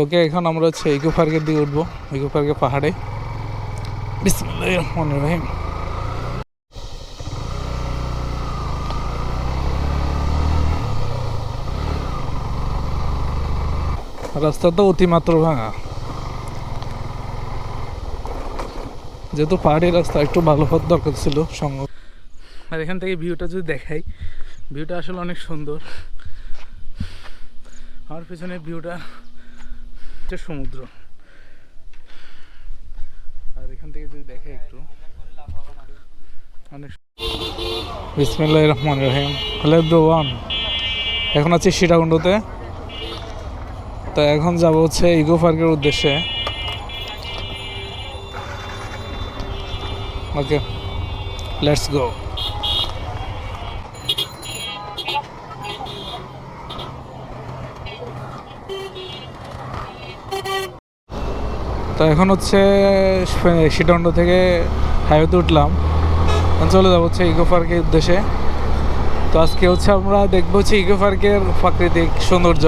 ওকে এখন আমরা হচ্ছে ইকো পার্কের দিকে উঠবো, ইকো পার্কের পাহাড়ে। বিসমিল্লাহির রহমানির রহিম। রাস্তা তো অতিমাত্র ভাঙা, যেহেতু পাহাড়ি রাস্তা একটু ভালো হওয়ার দরকার ছিল সঙ্গ। আর এখান থেকে ভিউটা যদি দেখাই, ভিউটা আসলে অনেক সুন্দর। আমার পিছনে ভিউটা হচ্ছে সমুদ্র, আর এখান থেকে যদি দেখাই একটু অনেক। বিসমিল্লাহির রহমানির রহিম। হ্যালো এভরিওয়ান, এখন আছি সীতাকুণ্ডতে। তো এখন যাব হচ্ছে ইকো পার্কের উদ্দেশ্যে। ওকে, লেটস গো। তো এখন হচ্ছে সীতাকুণ্ড থেকে হাইওয়েতে উঠলাম, চলে যাবো হচ্ছে ইকো পার্কের উদ্দেশ্যে। তো আজকে হচ্ছে আমরা দেখবো হচ্ছে ইকো পার্কের প্রাকৃতিক সৌন্দর্য।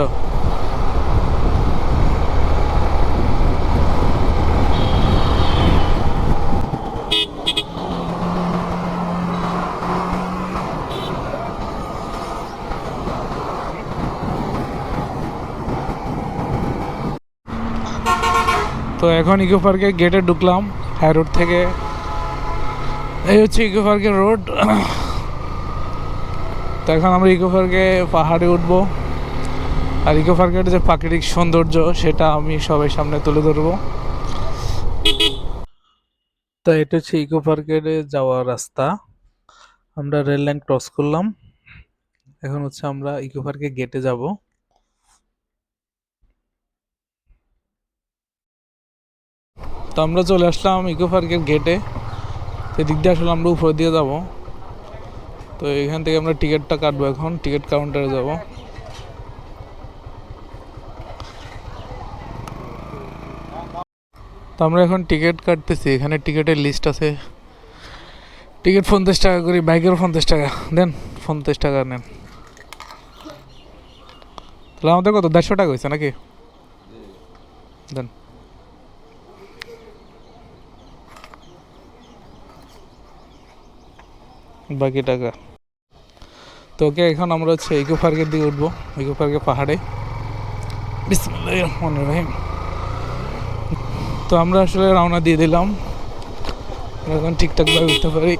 তো এখন ইকো পার্কের গেটে ঢুকলাম হাই রোড থেকে। এই হচ্ছে ইকো পার্কের রোড। তো এখন আমরা ইকো পার্কে পাহাড়ে উঠবো, আর ইকো পার্কের যে প্রাকৃতিক সৌন্দর্য সেটা আমি সবাই সামনে তুলে ধরবো। তো এটা হচ্ছে ইকো পার্কের যাওয়ার রাস্তা। আমরা রেল লাইন ক্রস করলাম, এখন হচ্ছে আমরা ইকো পার্কের গেটে যাব। তো আমরা চলে আসলাম ইকো পার্কের গেটে। এদিক দিয়ে আসলে আমরা উপর দিয়ে যাব। তো এখান থেকে আমরা টিকিটটা কাটবো, এখন টিকিট কাউন্টারে যাব। তো আমরা এখন টিকিট কাটতেছি, এখানে টিকিটের লিস্ট আছে। টিকিট 50 টাকা করে, বাইকের 50 টাকা দেন, 50 টাকা নেন। তাহলে আমাদের কত 150 টাকা হয়েছে নাকি? দেন। বাকি টাকা। তো ওকে এখন আমরা হচ্ছে ইকো পার্কের দিকে উঠবো, ইকো পার্কের পাহাড়ে। বিসমিল্লাহির রহমানির রহিম। তো আমরা আসলে রওনা দিয়ে দিলাম, এখন ঠিকঠাকভাবে উঠতে পারি।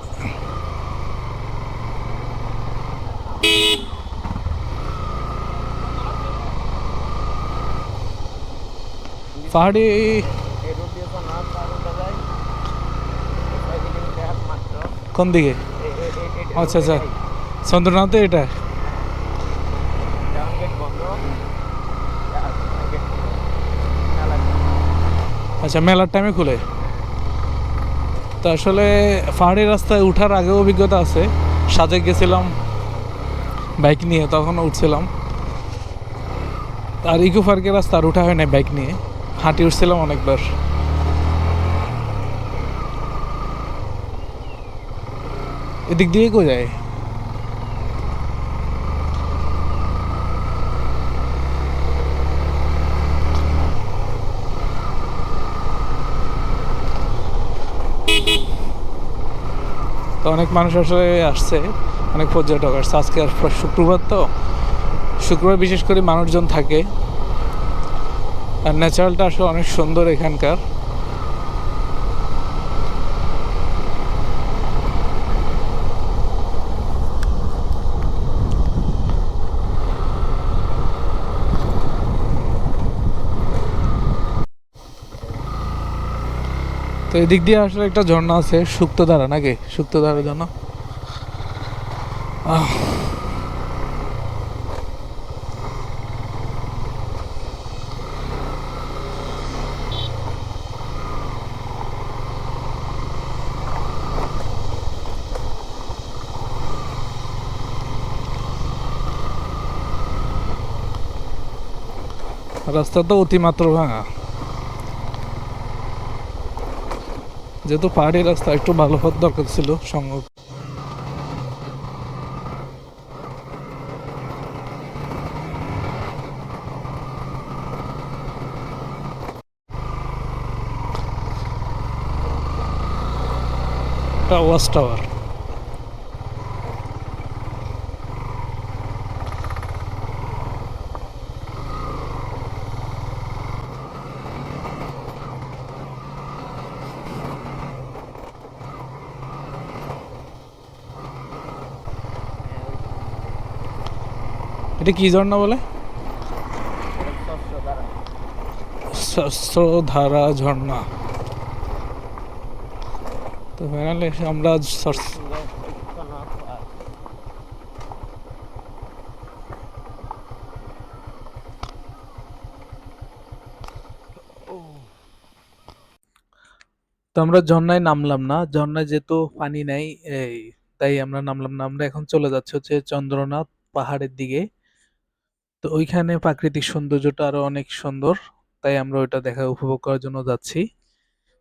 পাহাড়ি কোন দিকে? আচ্ছা আচ্ছা, চন্দ্রনাথে এটা। আচ্ছা, মেলার টাইমে খুলে। তো আসলে পাহাড়ি রাস্তায় উঠার আগেও অভিজ্ঞতা আছে, সাজেক গেছিলাম বাইক নিয়ে, তখন উঠছিলাম। আর ইকো পার্কের রাস্তা আর উঠা হয় না, বাইক নিয়ে হাঁটি উঠছিলাম অনেকবার। এদিক দিয়ে কো যায়? তো অনেক মানুষ আসলে আসছে, অনেক পর্যটক আসছে আজকে। আর শুক্রবার, তো শুক্রবার বিশেষ করে মানুষজন থাকে। আর ন্যাচারালটা আসলে অনেক সুন্দর এখানকার। তো এদিক দিয়ে আসলে একটা ঝর্ণা আছে, সুক্তধারা নাকি, সুক্তধারার জন্য। রাস্তা তো অতিমাত্র ভাঙা, যেহেতু পাহাড়ি রাস্তা একটু ভালো হওয়ার দরকার ছিল সঙ্গ। একটা ওয়াচ টাওয়ার। এটা কি ঝর্ণা বলে? সহস্রধারা ঝর্ণা। তো ফাইনালি আমরা তো আমরা ঝর্ণায় নামলাম না, ঝর্ণায় যেহেতু পানি নাই, এই তাই আমরা নামলাম না। আমরা এখন চলে যাচ্ছি হচ্ছে চন্দ্রনাথ পাহাড়ের দিকে। তো ওইখানে প্রাকৃতিক সৌন্দর্যটা আরো অনেক সুন্দর, তাই আমরা ওইটা দেখা উপভোগ করার জন্য যাচ্ছি।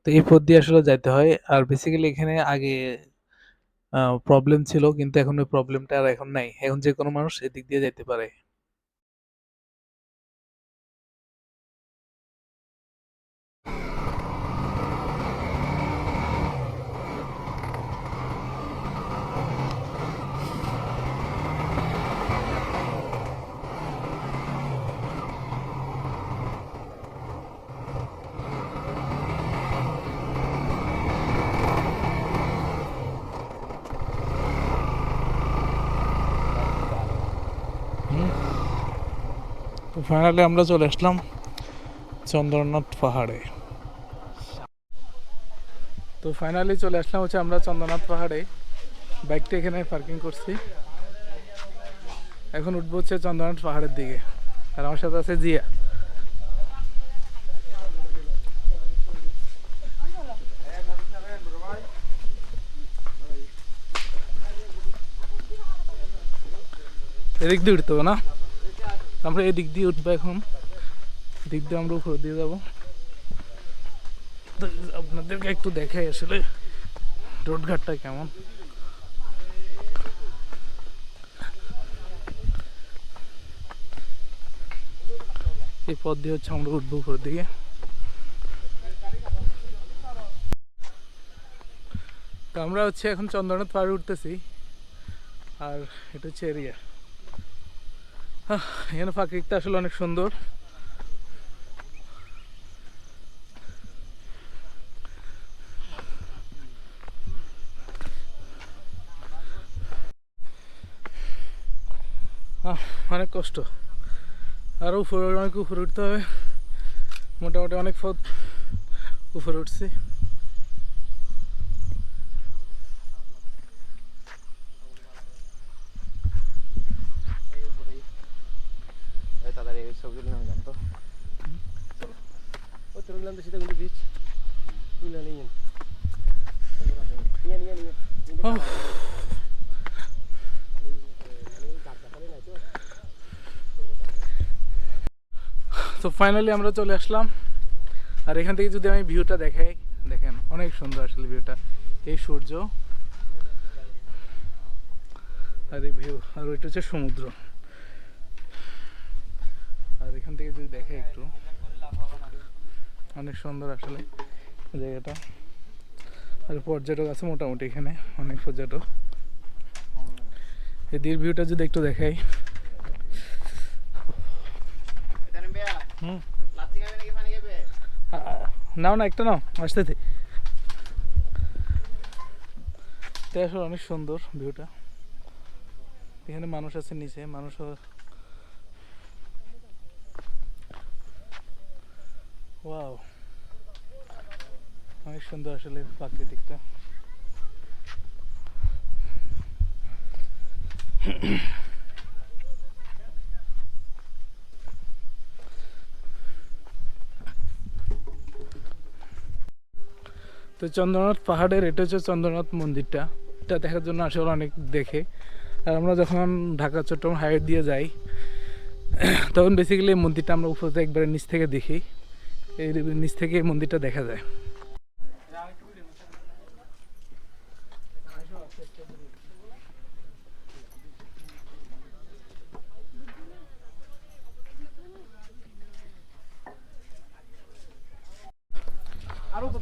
তো এই পথ দিয়ে আসলে যাইতে হয়। আর বেসিক্যালি এখানে আগে প্রবলেম ছিল, কিন্তু এখন ওই প্রবলেমটা আর এখন নাই, এখন যে কোনো মানুষ এদিক দিয়ে যাইতে পারে। তো ফাইনালি আমরা চলে আসলাম চন্দ্রনাথ পাহাড়ে। তো ফাইনালি চলে আসলাম হচ্ছে আমরা চন্দ্রনাথ পাহাড়ে। বাইকটা এখানে পার্কিং করছি, এখন উঠবো হচ্ছে চন্দ্রনাথ পাহাড়ের দিকে। আর আমার সাথে আছে জিয়া। এদিক দিয়ে উঠতে হবে না, আমরা এদিক দিয়ে উঠবো। এখন দিক দিয়ে আমরা উপর দিয়ে যাবো। তো আপনাদেরকে একটু দেখাই আসলে রোডঘাটটা কেমন। এই পথ দিয়ে হচ্ছে আমরা উঠবো উপর দিকে। তো আমরা হচ্ছে এখন চন্দ্রনাথ পাহাড়ে উঠতেছি। আর এটা হচ্ছে এরিয়া। এখানে প্রাকৃতিকটা আসলে অনেক সুন্দর। অনেক কষ্ট, আরও উপরে অনেক উপরে উঠতে হবে। মোটামুটি অনেক পথ উপরে উঠছি। তো ফাইনালি আমরা চলে আসলাম। আর এখান থেকে যদি আমি ভিউটা দেখাই, দেখেন অনেক সুন্দর আসলে ভিউটা। এই সূর্য আর এই ভিউ, আর ওইটা হচ্ছে সমুদ্র। আর এখান থেকে যদি দেখে একটু, অনেক সুন্দর আসলে জায়গাটা। আর পর্যটক আছে মোটামুটি এখানে, অনেক পর্যটক। এই দীর ভিউটা যদি একটু দেখাই। নাও না, একটা নাও, আসতে আসলে অনেক সুন্দর ভিউটা। এখানে মানুষ আছে নিচে, মানুষ ওয়াও, অনেক সুন্দর আসলে প্রাকৃতিকটা। তো চন্দ্রনাথ পাহাড়ের এটা হচ্ছে চন্দ্রনাথ মন্দিরটা। এটা দেখার জন্য আসলে অনেক দেখে। আর আমরা যখন ঢাকা চট্টগ্রাম হাইওয়ে দিয়ে যাই, তখন বেসিক্যালি এই মন্দিরটা আমরা উপর থেকে একবারে নিচ থেকে দেখি। এই নিচ থেকে এই মন্দিরটা দেখা যায়।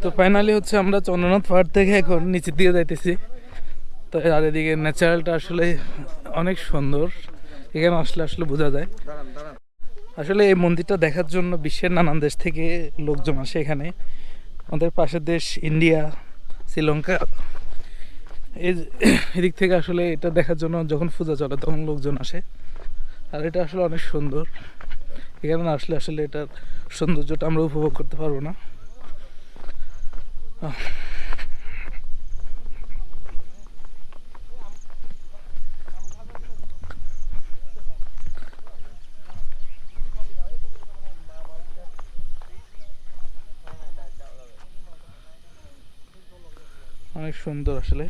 তো ফাইনালি হচ্ছে আমরা চন্দ্রনাথ পাহাড় থেকে এখন নিচের দিকে যাইতেছি। তো আর এদিকে ন্যাচারালটা আসলে অনেক সুন্দর, এখানে আসলে আসলে বোঝা যায়। আসলে এই মন্দিরটা দেখার জন্য বিশ্বের নানান দেশ থেকে লোকজন আসে এখানে। আমাদের পাশের দেশ ইন্ডিয়া, শ্রীলঙ্কা, এদিক থেকে আসলে এটা দেখার জন্য যখন পূজা চলে তখন লোকজন আসে। আর এটা আসলে অনেক সুন্দর, এখানে না আসলে আসলে এটার সৌন্দর্যটা আমরা উপভোগ করতে পারবো না। অনেক সুন্দর আসলে,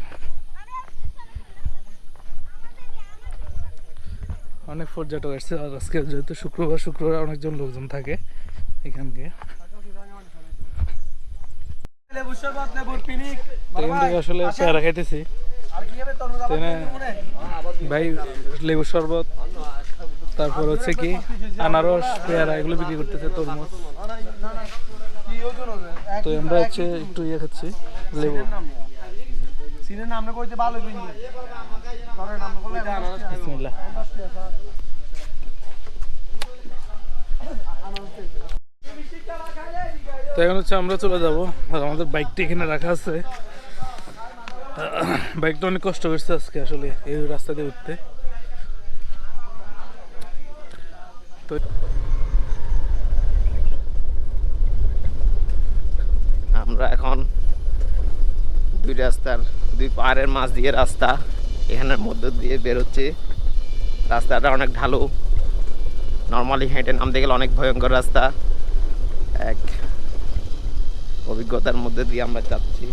অনেক পর্যটক আসছে। আর আজকে যেহেতু শুক্রবার অনেকজন লোকজন থাকে এখানকে। এখান থেকে আসলে পেয়ারা খাইতেছি, ভাই লেবু শরবত, তারপর হচ্ছে কি আনারস, পেয়ারা এগুলো বিক্রি করতেছে, তরমুজ। তো আমরা হচ্ছে একটু ইয়ে খাচ্ছি, লেবু। বিসমিল্লাহ। তো এখন হচ্ছে আমরা চলে যাবো, আর আমাদের বাইকটা এখানে রাখা আছে। বাইকটা অনেক কষ্ট করছে আজকে আসলে এই রাস্তা দিয়ে উঠতে। তো আমরা এখন দুই পাহাড়ের মাঝ দিয়ে রাস্তা, এখানের মধ্য দিয়ে বেরোচ্ছি। রাস্তাটা অনেক ঢালু, নর্মালি হেঁটে নামতে গেলে অনেক ভয়ঙ্কর রাস্তা। এক অভিজ্ঞতার মধ্যে দিয়ে আমরা যাচ্ছি।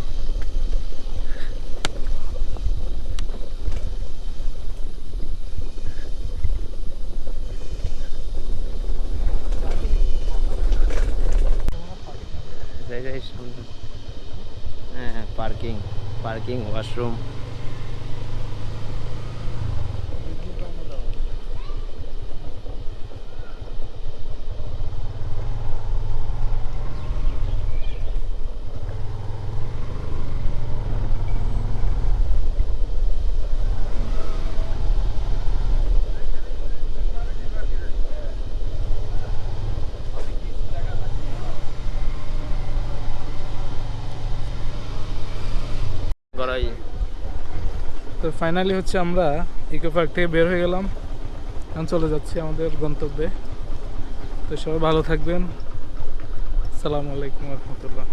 হ্যাঁ, পার্কিং ওয়াশরুম। তো ফাইনালি হচ্ছে আমরা ইকো পার্ক থেকে বের হয়ে গেলাম, এখন চলে যাচ্ছি আমাদের গন্তব্যে। তো সবাই ভালো থাকবেন। আসসালামু আলাইকুম রহমতুল্লাহ।